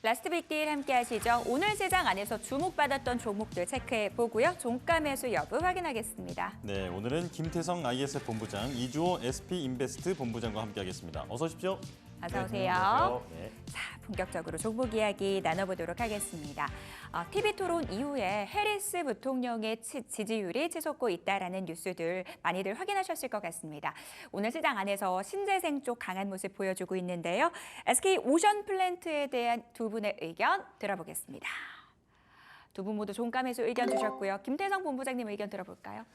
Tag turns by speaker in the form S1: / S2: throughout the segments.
S1: 라스트 빅딜 함께 하시죠. 오늘 시장 안에서 주목받았던 종목들 체크해 보고요. 종가 매수 여부 확인하겠습니다.
S2: 네, 오늘은 김태성 ISF 본부장, 이주호 SP인베스트 본부장과 함께하겠습니다. 어서 오십시오.
S1: 어서 오세요.
S2: 안녕하세요. 네.
S1: 자, 본격적으로 종목 이야기 나눠보도록 하겠습니다. TV 토론 이후에 해리스 부통령의 지지율이 치솟고 있다라는 뉴스들 많이들 확인하셨을 것 같습니다. 오늘 시장 안에서 신재생 쪽 강한 모습 보여주고 있는데요. SK 오션플랜트에 대한 두 분의 의견 들어보겠습니다. 두 분 모두 종가 매수 의견 주셨고요. 김태성 본부장님 의견 들어볼까요?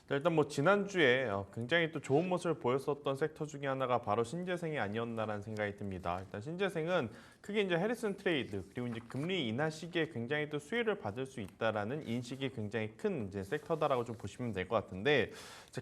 S3: 일단 뭐 지난주에 굉장히 또 좋은 모습을 보였었던 섹터 중에 하나가 바로 신재생이 아니었나라는 생각이 듭니다. 일단 신재생은 크게 이제 해리슨 트레이드 그리고 이제 금리 인하 시기에 굉장히 또 수혜를 받을 수 있다라는 인식이 굉장히 큰 이제 섹터다라고 좀 보시면 될 것 같은데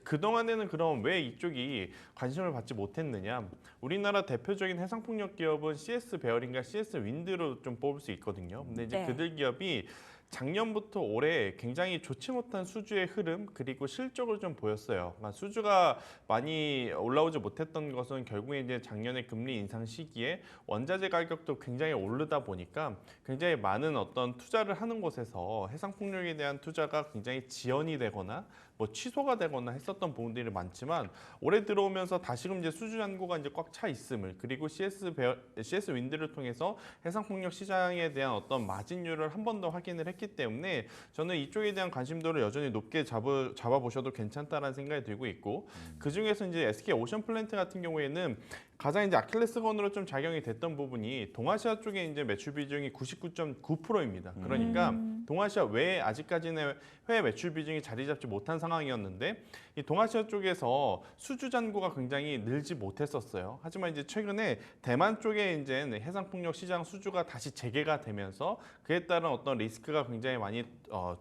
S3: 그 동안에는 그럼 왜 이쪽이 관심을 받지 못했느냐? 우리나라 대표적인 해상풍력 기업은 CS 베어링과 CS 윈드로 좀 뽑을 수 있거든요. 근데 이제
S1: 네.
S3: 그들 기업이 작년부터 올해 굉장히 좋지 못한 수주의 흐름 그리고 실적을 좀 보였어요. 그러니까 수주가 많이 올라오지 못했던 것은 결국에 이제 작년에 금리 인상 시기에 원자재 가격도 굉장히 오르다 보니까 굉장히 많은 어떤 투자를 하는 곳에서 해상풍력에 대한 투자가 굉장히 지연이 되거나 뭐 취소가 되거나 했었던 부분들이 많지만 올해 들어오면서 다시금 이제 수주 잔고가 이제 꽉 차 있음을 그리고 CS 윈드를 통해서 해상풍력 시장에 대한 어떤 마진율을 한 번 더 확인을 했기 때문에 저는 이쪽에 대한 관심도를 여전히 높게 잡아보셔도 괜찮다라는 생각이 들고 있고 그 중에서 이제 SK 오션플랜트 같은 경우에는 가장 이제 아킬레스건으로 좀 작용이 됐던 부분이 동아시아 쪽에 이제 매출 비중이 99.9%입니다. 그러니까 동아시아 외에 아직까지는 해외 매출 비중이 자리 잡지 못한 상황이었는데 이 동아시아 쪽에서 수주 잔고가 굉장히 늘지 못했었어요. 하지만 이제 최근에 대만 쪽에 이제 해상풍력 시장 수주가 다시 재개가 되면서 그에 따른 어떤 리스크가 굉장히 많이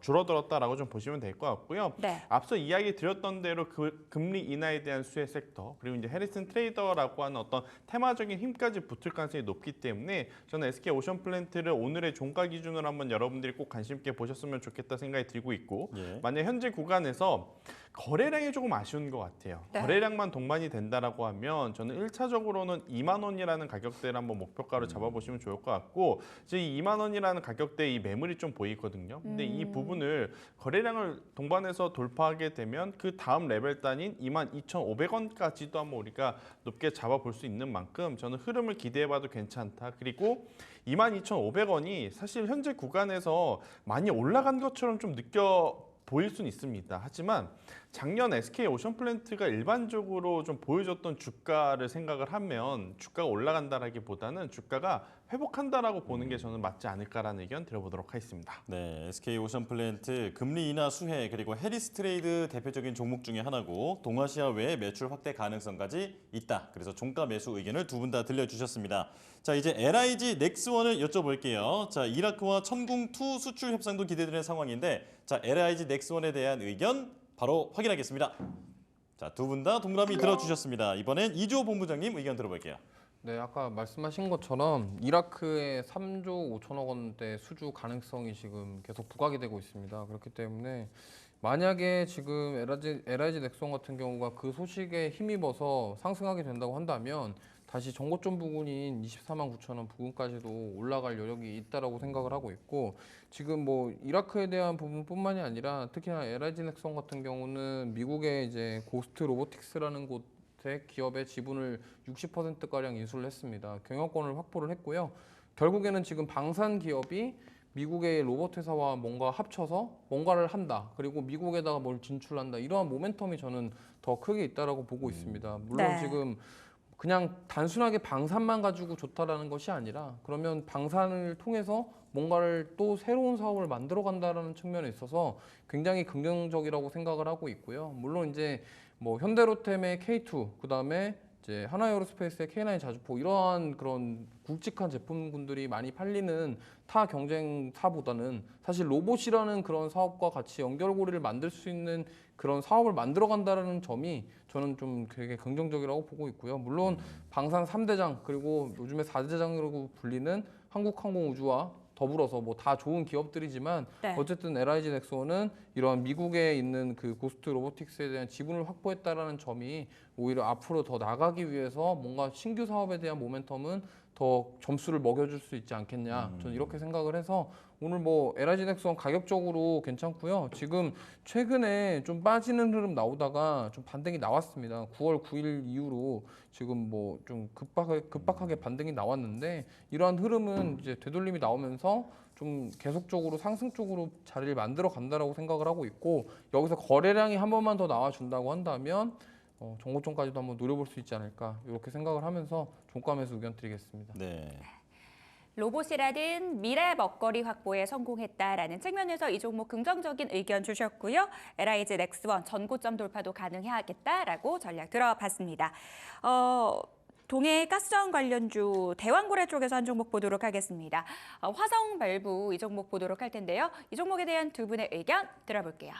S3: 줄어들었다라고 좀 보시면 될 것 같고요.
S1: 네.
S3: 앞서 이야기 드렸던 대로 그 금리 인하에 대한 수혜 섹터 그리고 이제 해리슨 트레이더라고 하는 어떤 테마적인 힘까지 붙을 가능성이 높기 때문에 저는 SK 오션플랜트를 오늘의 종가 기준으로 한번 여러분들이 꼭 관심 있게 보셨으면 좋겠다 생각이 들고 있고
S2: 예.
S3: 만약 현재 구간에서 거래량이 조금 아쉬운 것 같아요.
S1: 네.
S3: 거래량만 동반이 된다라고 하면 저는 1차적으로는 2만 원이라는 가격대를 한번 목표가로 잡아보시면 좋을 것 같고 지금 2만 원이라는 가격대에 이 매물이 좀 보이거든요. 근데 이 부분을 거래량을 동반해서 돌파하게 되면 그 다음 레벨 단인 22,500원까지도 한번 우리가 높게 잡아볼 수 있는 만큼 저는 흐름을 기대해봐도 괜찮다. 그리고 22,500원이 사실 현재 구간에서 많이 올라간 것처럼 좀 보일 수는 있습니다. 하지만 작년 SK 오션플랜트가 일반적으로 좀 보여줬던 주가를 생각을 하면 주가가 올라간다라기보다는 주가가 회복한다라고 보는 게 저는 맞지 않을까라는 의견 드려보도록 하겠습니다.
S2: 네, SK 오션플랜트 금리 인하 수혜 그리고 해리스 트레이드 대표적인 종목 중에 하나고 동아시아 외에 매출 확대 가능성까지 있다. 그래서 종가 매수 의견을 두 분 다 들려주셨습니다. 자, 이제 LIG 넥스원을 여쭤볼게요. 자, 이라크와 천궁2 수출 협상도 기대되는 상황인데 자, LIG 넥스원에 대한 의견 바로 확인하겠습니다. 자, 두 분 다 동그라미 들어주셨습니다. 이번엔 이주호 본부장님 의견 들어볼게요.
S4: 네, 아까 말씀하신 것처럼 이라크의 3조 5천억 원대 수주 가능성이 지금 계속 부각이 되고 있습니다. 그렇기 때문에 만약에 지금 LIG 넥스원 같은 경우가 그 소식에 힘입어서 상승하게 된다고 한다면 다시 정고점 부근인 24만 9천 원 부근까지도 올라갈 여력이 있다라고 생각을 하고 있고 지금 뭐 이라크에 대한 부분뿐만이 아니라 특히나 LIG 넥스원 같은 경우는 미국의 이제 고스트 로보틱스라는 곳의 기업의 지분을 60%가량 인수를 했습니다. 경영권을 확보를 했고요. 결국에는 지금 방산 기업이 미국의 로봇 회사와 뭔가 합쳐서 뭔가를 한다. 그리고 미국에다가 뭘 진출한다. 이러한 모멘텀이 저는 더 크게 있다라고 보고 있습니다. 물론
S1: 네.
S4: 지금 그냥 단순하게 방산만 가지고 좋다라는 것이 아니라 그러면 방산을 통해서 뭔가를 또 새로운 사업을 만들어 간다라는 측면에 있어서 굉장히 긍정적이라고 생각을 하고 있고요. 물론 이제 뭐 현대로템의 K2 그다음에 이제 하나에어로스페이스의 K9 자주포 이러한 그런 굵직한 제품군들이 많이 팔리는 타 경쟁사보다는 사실 로봇이라는 그런 사업과 같이 연결고리를 만들 수 있는 그런 사업을 만들어 간다는 점이 저는 좀 되게 긍정적이라고 보고 있고요. 물론 방산 3대장 그리고 요즘에 4대장이라고 불리는 한국항공우주와 더불어서 뭐 다 좋은 기업들이지만
S1: 네.
S4: 어쨌든 LIG 넥스원은 이런 미국에 있는 그 고스트 로보틱스에 대한 지분을 확보했다라는 점이 오히려 앞으로 더 나가기 위해서 뭔가 신규 사업에 대한 모멘텀은 더 점수를 먹여줄 수 있지 않겠냐. 저는 이렇게 생각을 해서 오늘 뭐 LIG 넥스원 가격적으로 괜찮고요. 지금 최근에 좀 빠지는 흐름 나오다가 좀 반등이 나왔습니다. 9월 9일 이후로 지금 뭐 좀 급박하게 반등이 나왔는데 이러한 흐름은 이제 되돌림이 나오면서 좀 계속적으로 상승 쪽으로 자리를 만들어 간다라고 생각을 하고 있고 여기서 거래량이 한 번만 더 나와준다고 한다면 정고점까지도 한번 노려볼 수 있지 않을까 이렇게 생각을 하면서 종가 매수 의견 드리겠습니다.
S2: 네.
S1: 로봇이라든 미래 먹거리 확보에 성공했다라는 측면에서 이 종목 긍정적인 의견 주셨고요. LIG 넥스원 전고점 돌파도 가능하겠다라고 전략 들어봤습니다. 동해 가스전 관련주 대왕고래 쪽에서 한 종목 보도록 하겠습니다. 화성 밸브 이 종목 보도록 할 텐데요. 이 종목에 대한 두 분의 의견 들어볼게요.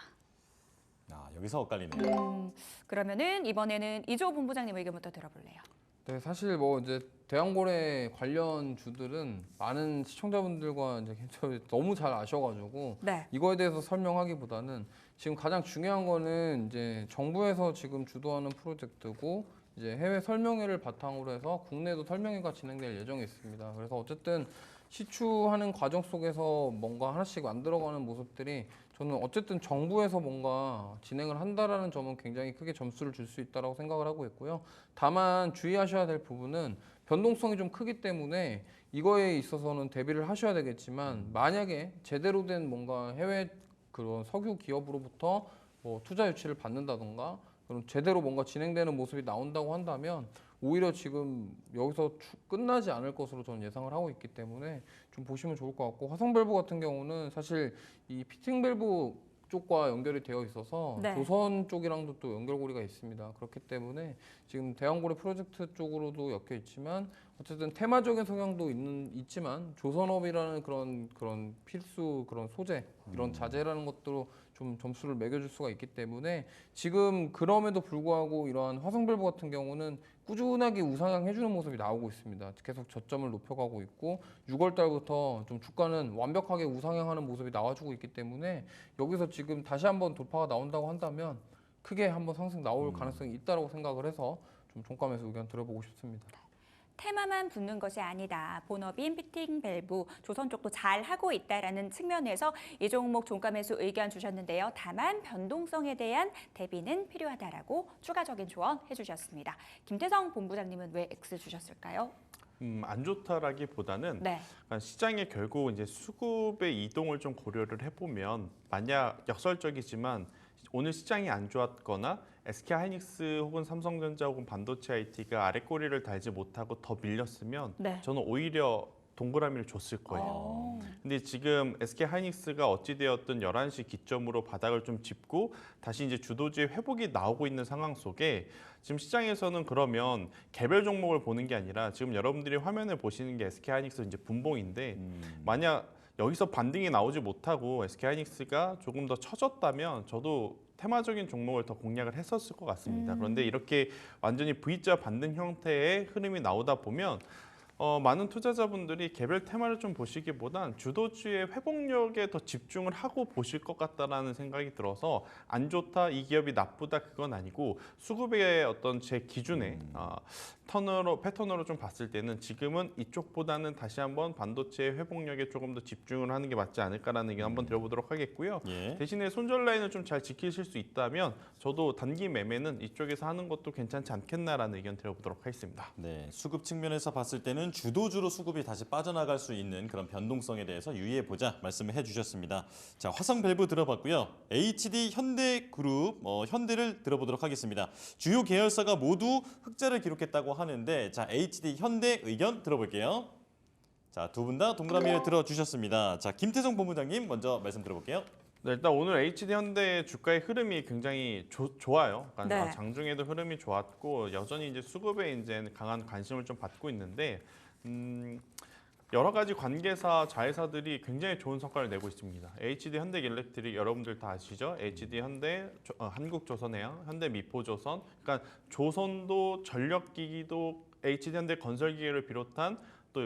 S2: 여기서 엇갈리네요.
S1: 그러면은 이번에는 이조 본부장님 의견부터 들어볼래요.
S4: 네, 사실 뭐 이제 대왕고래 관련 주들은 많은 시청자분들과 이제 개인적으로 너무 잘 아셔가지고
S1: 네.
S4: 이거에 대해서 설명하기보다는 지금 가장 중요한 거는 이제 정부에서 지금 주도하는 프로젝트고 이제 해외 설명회를 바탕으로 해서 국내도 설명회가 진행될 예정이 있습니다. 그래서 어쨌든 시추하는 과정 속에서 뭔가 하나씩 만들어가는 모습들이 저는 어쨌든 정부에서 뭔가 진행을 한다라는 점은 굉장히 크게 점수를 줄 수 있다고 생각을 하고 있고요. 다만 주의하셔야 될 부분은 변동성이 좀 크기 때문에 이거에 있어서는 대비를 하셔야 되겠지만 만약에 제대로 된 뭔가 해외 그런 석유 기업으로부터 뭐 투자 유치를 받는다던가 그럼 제대로 뭔가 진행되는 모습이 나온다고 한다면 오히려 지금 여기서 끝나지 않을 것으로 저는 예상을 하고 있기 때문에 좀 보시면 좋을 것 같고 화성 밸브 같은 경우는 사실 이 피팅 밸브 쪽과 연결이 되어 있어서
S1: 네.
S4: 조선 쪽이랑도 또 연결고리가 있습니다. 그렇기 때문에 지금 대왕고래 프로젝트 쪽으로도 엮여 있지만 어쨌든 테마적인 성향도 있지만 조선업이라는 그런 필수 그런 소재 이런 자재라는 것도 좀 점수를 매겨줄 수가 있기 때문에 지금 그럼에도 불구하고 이러한 화성 밸브 같은 경우는 꾸준하게 우상향 해주는 모습이 나오고 있습니다. 계속 저점을 높여가고 있고 6월 달부터 좀 주가는 완벽하게 우상향하는 모습이 나와주고 있기 때문에 여기서 지금 다시 한번 돌파가 나온다고 한다면 크게 한번 상승 나올 가능성이 있다고 생각을 해서 좀 종가 매수 의견 들어보고 싶습니다.
S1: 테마만 붙는 것이 아니다. 본업인 피팅 밸브 조선 쪽도 잘 하고 있다라는 측면에서 이 종목 종가 매수 의견 주셨는데요. 다만 변동성에 대한 대비는 필요하다라고 추가적인 조언 해주셨습니다. 김태성 본부장님은 왜 X 주셨을까요?
S3: 안 좋다라기보다는
S1: 네.
S3: 시장에 결국 이제 수급의 이동을 좀 고려를 해보면 만약 역설적이지만 오늘 시장이 안 좋았거나 SK하이닉스 혹은 삼성전자 혹은 반도체 IT가 아래 꼬리를 달지 못하고 더 밀렸으면
S1: 네.
S3: 저는 오히려 동그라미를 줬을 거예요. 근데 지금 SK하이닉스가 어찌되었든 11시 기점으로 바닥을 좀 짚고 다시 이제 주도주의 회복이 나오고 있는 상황 속에 지금 시장에서는 그러면 개별 종목을 보는 게 아니라 지금 여러분들이 화면을 보시는 게 SK하이닉스 이제 분봉인데 만약 여기서 반등이 나오지 못하고 SK하이닉스가 조금 더 처졌다면 저도 테마적인 종목을 더 공략을 했었을 것 같습니다. 그런데 이렇게 완전히 V자 반등 형태의 흐름이 나오다 보면 많은 투자자분들이 개별 테마를 좀 보시기보단 주도주의 회복력에 더 집중을 하고 보실 것 같다라는 생각이 들어서 안 좋다, 이 기업이 나쁘다 그건 아니고 수급의 어떤 제 기준에 패턴으로 좀 봤을 때는 지금은 이쪽보다는 다시 한번 반도체 회복력에 조금 더 집중을 하는 게 맞지 않을까라는 의견 한번 들어보도록 하겠고요.
S2: 예.
S3: 대신에 손절 라인을 좀 잘 지키실 수 있다면 저도 단기 매매는 이쪽에서 하는 것도 괜찮지 않겠나라는 의견 들어보도록 하겠습니다.
S2: 네, 수급 측면에서 봤을 때는 주도주로 수급이 다시 빠져나갈 수 있는 그런 변동성에 대해서 유의해 보자 말씀을 해주셨습니다. 자, 화성 밸브 들어봤고요. HD 현대그룹 현대를 들어보도록 하겠습니다. 주요 계열사가 모두 흑자를 기록했다고 하는데 자, HD 현대 의견 들어볼게요. 자, 두 분 다 동그라미를 들어주셨습니다. 자, 김태성 본부장님 먼저 말씀 들어볼게요.
S3: 네, 일단 오늘 HD 현대 주가의 흐름이 굉장히 좋아요. 그러니까
S1: 네.
S3: 장중에도 흐름이 좋았고 여전히 이제 수급에 이제 강한 관심을 좀 받고 있는데 여러 가지 관계사 자회사들이 굉장히 좋은 성과를 내고 있습니다. HD 현대일렉트릭 여러분들 다 아시죠? HD 현대, 한국조선해양, 현대미포조선. 그러니까 조선도 전력기기도 HD 현대 건설기계를 비롯한 또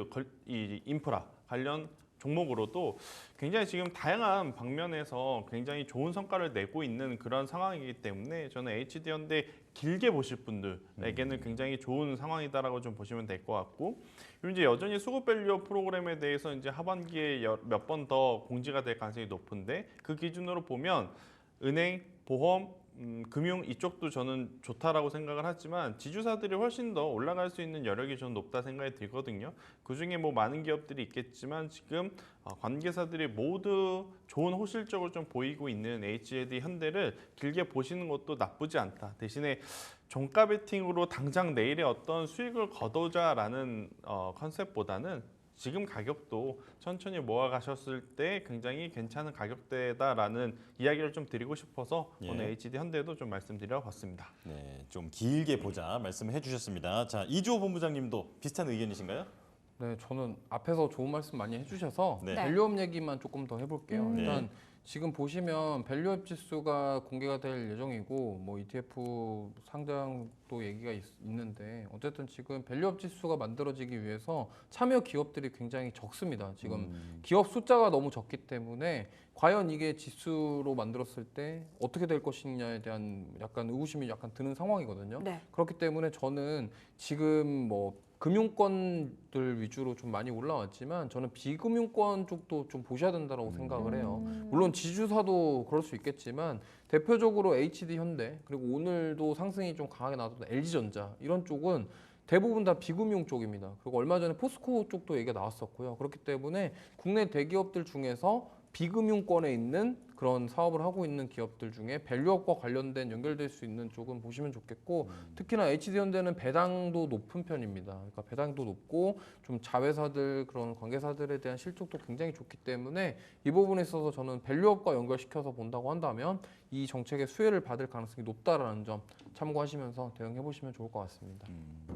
S3: 이 인프라 관련 종목으로도 굉장히 지금 다양한 방면에서 굉장히 좋은 성과를 내고 있는 그런 상황이기 때문에 저는 HD현대 길게 보실 분들에게는 굉장히 좋은 상황이다라고 좀 보시면 될 것 같고, 그리고 이제 여전히 수급밸류 프로그램에 대해서 이제 하반기에 몇 번 더 공지가 될 가능성이 높은데, 그 기준으로 보면 은행, 보험, 금융 이쪽도 저는 좋다라고 생각을 하지만 지주사들이 훨씬 더 올라갈 수 있는 여력이 저는 높다 생각이 들거든요. 그중에 뭐 많은 기업들이 있겠지만 지금 관계사들이 모두 좋은 호실적으로 좀 보이고 있는 HD 현대를 길게 보시는 것도 나쁘지 않다. 대신에 종가 베팅으로 당장 내일의 어떤 수익을 거두자라는 컨셉보다는 지금 가격도 천천히 모아가셨을 때 굉장히 괜찮은 가격대다라는 이야기를 좀 드리고 싶어서
S2: 예.
S3: 오늘 HD 현대도 좀 말씀드려 봤습니다.
S2: 네, 좀 길게 보자 말씀해 주셨습니다. 자, 이주호 본부장님도 비슷한 의견이신가요?
S4: 네, 저는 앞에서 좋은 말씀 많이 해주셔서
S2: 네.
S4: 밸류업 얘기만 조금 더 해볼게요.
S2: 네.
S4: 일단 지금 보시면 밸류업 지수가 공개가 될 예정이고 뭐 ETF 상장도 얘기가 있는데 어쨌든 지금 밸류업 지수가 만들어지기 위해서 참여 기업들이 굉장히 적습니다. 지금 기업 숫자가 너무 적기 때문에 과연 이게 지수로 만들었을 때 어떻게 될 것이냐에 대한 약간 의구심이 약간 드는 상황이거든요.
S1: 네.
S4: 그렇기 때문에 저는 지금 뭐 금융권들 위주로 좀 많이 올라왔지만 저는 비금융권 쪽도 좀 보셔야 된다고 생각을 해요. 물론 지주사도 그럴 수 있겠지만 대표적으로 HD 현대 그리고 오늘도 상승이 좀 강하게 나왔던 LG전자 이런 쪽은 대부분 다 비금융 쪽입니다. 그리고 얼마 전에 포스코 쪽도 얘기가 나왔었고요. 그렇기 때문에 국내 대기업들 중에서 비금융권에 있는 그런 사업을 하고 있는 기업들 중에 밸류업과 관련된 연결될 수 있는 쪽은 보시면 좋겠고 특히나 HD현대는 배당도 높은 편입니다. 그러니까 배당도 높고 좀 자회사들 그런 관계사들에 대한 실적도 굉장히 좋기 때문에 이 부분에 있어서 저는 밸류업과 연결시켜서 본다고 한다면 이 정책의 수혜를 받을 가능성이 높다라는 점 참고하시면서 대응해 보시면 좋을 것 같습니다.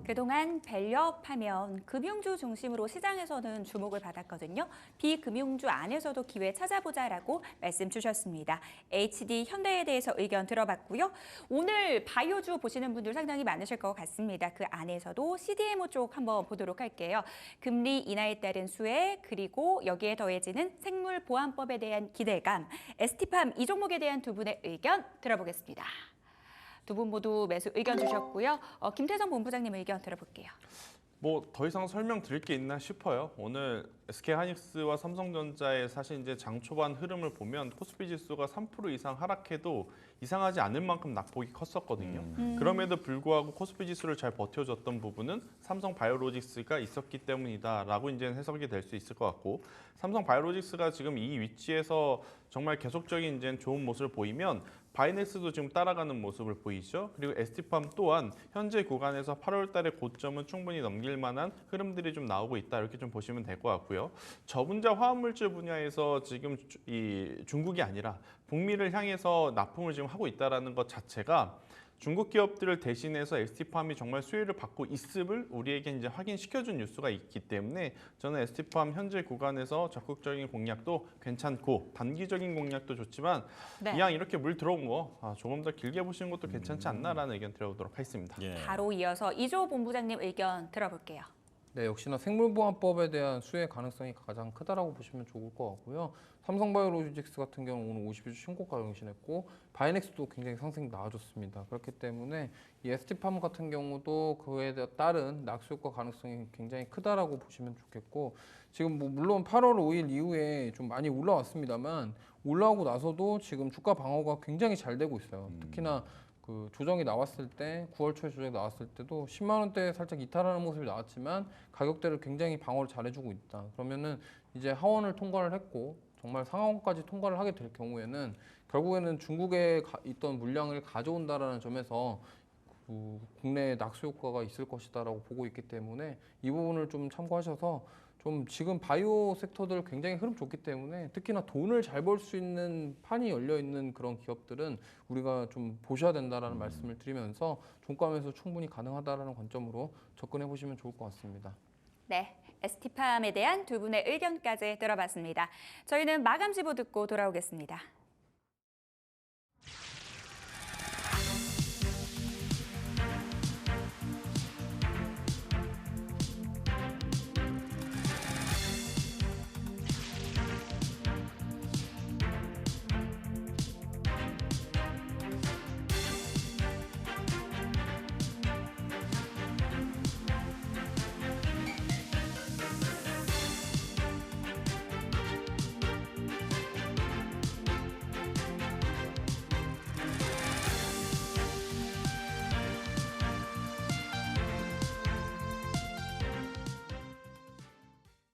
S1: 그동안 밸류업 하면 금융주 중심으로 시장에서는 주목을 받았거든요. 비금융주 안에서도 기회 찾아보자라고 말씀 주셨습니다. HD 현대에 대해서 의견 들어봤고요. 오늘 바이오주 보시는 분들 상당히 많으실 것 같습니다. 그 안에서도 CDMO 쪽 한번 보도록 할게요. 금리 인하에 따른 수혜 그리고 여기에 더해지는 생물보안법에 대한 기대감, ST팜 이 종목에 대한 두 분의 의견 들어보겠습니다. 두 분 모두 매수 의견 주셨고요. 김태성 본부장님 의견 들어볼게요.
S3: 뭐 더 이상 설명드릴 게 있나 싶어요. 오늘 SK하이닉스와 삼성전자의 사실 이제 장 초반 흐름을 보면 코스피 지수가 3% 이상 하락해도 이상하지 않을 만큼 낙폭이 컸었거든요. 그럼에도 불구하고 코스피 지수를 잘 버텨줬던 부분은 삼성 바이오로직스가 있었기 때문이다라고 이제 해석이 될 수 있을 것 같고, 삼성 바이오로직스가 지금 이 위치에서 정말 계속적인 이제 좋은 모습을 보이면 바이넥스도 지금 따라가는 모습을 보이죠. 그리고 ST팜 또한 현재 구간에서 8월 달의 고점은 충분히 넘길 만한 흐름들이 좀 나오고 있다. 이렇게 좀 보시면 될 것 같고요. 저분자 화합물질 분야에서 지금 이 중국이 아니라 북미를 향해서 납품을 지금 하고 있다는 것 자체가 중국 기업들을 대신해서 ST팜이 정말 수혜를 받고 있음을 우리에게 이제 확인시켜준 뉴스가 있기 때문에 저는 ST팜 현재 구간에서 적극적인 공략도 괜찮고 단기적인 공략도 좋지만
S1: 네.
S3: 이왕 이렇게 물 들어온 거 조금 더 길게 보시는 것도 괜찮지 않나라는 의견 드려보도록 하겠습니다.
S2: 예.
S1: 바로 이어서 이주호 본부장님 의견 들어볼게요.
S4: 네, 역시나 생물보안법에 대한 수혜 가능성이 가장 크다라고 보시면 좋을 것 같고요. 삼성바이오로직스 같은 경우는 오늘 52주 신고가 경신했고 바이넥스도 굉장히 상승이 나와줬습니다. 그렇기 때문에 이 ST팜 같은 경우도 그에 따른 낙수효과 가능성이 굉장히 크다라고 보시면 좋겠고 지금 뭐 물론 8월 5일 이후에 좀 많이 올라왔습니다만 올라오고 나서도 지금 주가 방어가 굉장히 잘 되고 있어요. 특히나 그 조정이 나왔을 때 9월 초에 조정이 나왔을 때도 10만 원대에 살짝 이탈하는 모습이 나왔지만 가격대를 굉장히 방어를 잘해주고 있다. 그러면은 이제 하원을 통과를 했고 정말 상하원까지 통과를 하게 될 경우에는 결국에는 중국에 있던 물량을 가져온다라는 점에서 그 국내 낙수 효과가 있을 것이다라고 보고 있기 때문에 이 부분을 좀 참고하셔서 좀 지금 바이오 섹터들 굉장히 흐름 좋기 때문에 특히나 돈을 잘 벌 수 있는 판이 열려 있는 그런 기업들은 우리가 좀 보셔야 된다라는 말씀을 드리면서 종가 매수 충분히 가능하다라는 관점으로 접근해 보시면 좋을 것 같습니다.
S1: 네, ST팜에 대한 두 분의 의견까지 들어봤습니다. 저희는 마감 지보 듣고 돌아오겠습니다.